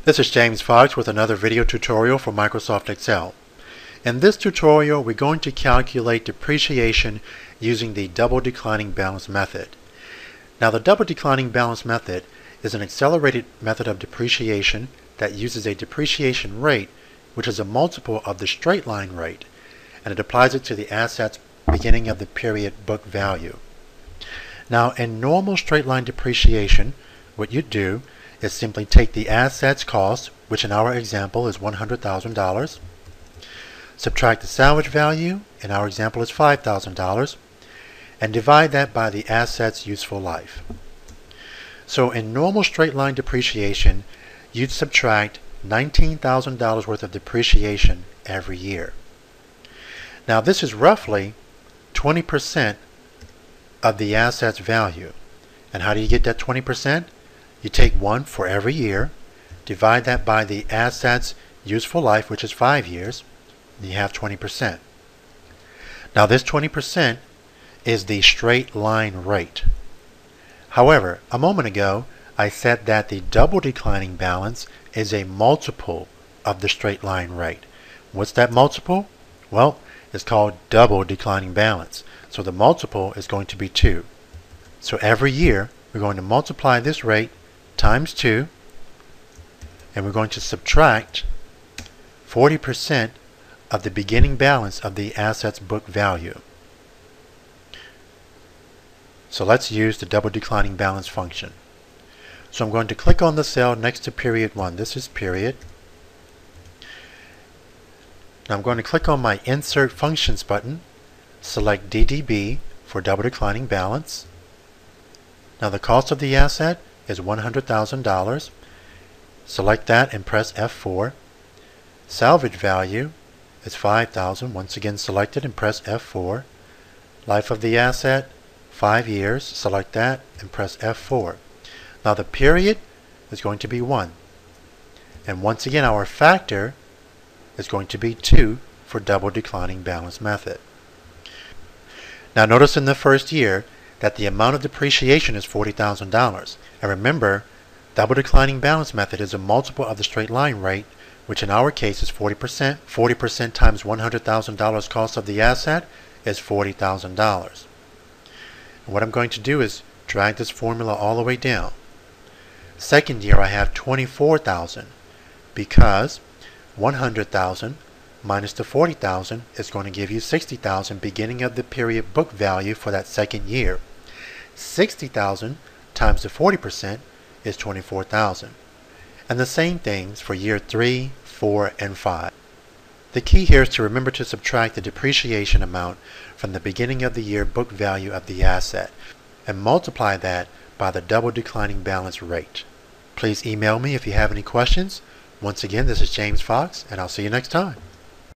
This is James Fox with another video tutorial for Microsoft Excel. In this tutorial, we're going to calculate depreciation using the double declining balance method. Now, the double declining balance method is an accelerated method of depreciation that uses a depreciation rate which is a multiple of the straight line rate, and it applies it to the assets beginning of the period book value. Now, in normal straight line depreciation, what you do is simply take the assets cost, which in our example is $100,000, subtract the salvage value, in our example is $5,000, and divide that by the asset's useful life. So in normal straight line depreciation, you'd subtract $19,000 worth of depreciation every year. Now, this is roughly 20% of the asset's value. And how do you get that 20%? You take 1 for every year, divide that by the asset's useful life, which is 5 years, and you have 20%. Now, this 20% is the straight line rate. However, a moment ago, I said that the double declining balance is a multiple of the straight line rate. What's that multiple? Well, it's called double declining balance. So the multiple is going to be 2. So every year, we're going to multiply this rate times 2, and we're going to subtract 40% of the beginning balance of the asset's book value. So let's use the double declining balance function. So I'm going to click on the cell next to period 1. This is period. Now I'm going to click on my Insert Functions button, select DDB for double declining balance. Now the cost of the asset is $100,000. Select that and press F4. Salvage value is $5,000. Once again, select it and press F4. Life of the asset, 5 years. Select that and press F4. Now the period is going to be 1. And once again, our factor is going to be 2 for double declining balance method. Now notice in the first year that the amount of depreciation is $40,000. And remember, double declining balance method is a multiple of the straight line rate, which in our case is 40%. 40% times $100,000 cost of the asset is $40,000. And what I'm going to do is drag this formula all the way down. Second year I have $24,000 because 100,000 minus the 40,000 is going to give you 60,000 beginning of the period book value for that second year. 60,000 times the 40% is 24,000. And the same things for year 3, 4, and 5. The key here is to remember to subtract the depreciation amount from the beginning of the year book value of the asset and multiply that by the double declining balance rate. Please email me if you have any questions. Once again, this is James Fox, and I'll see you next time.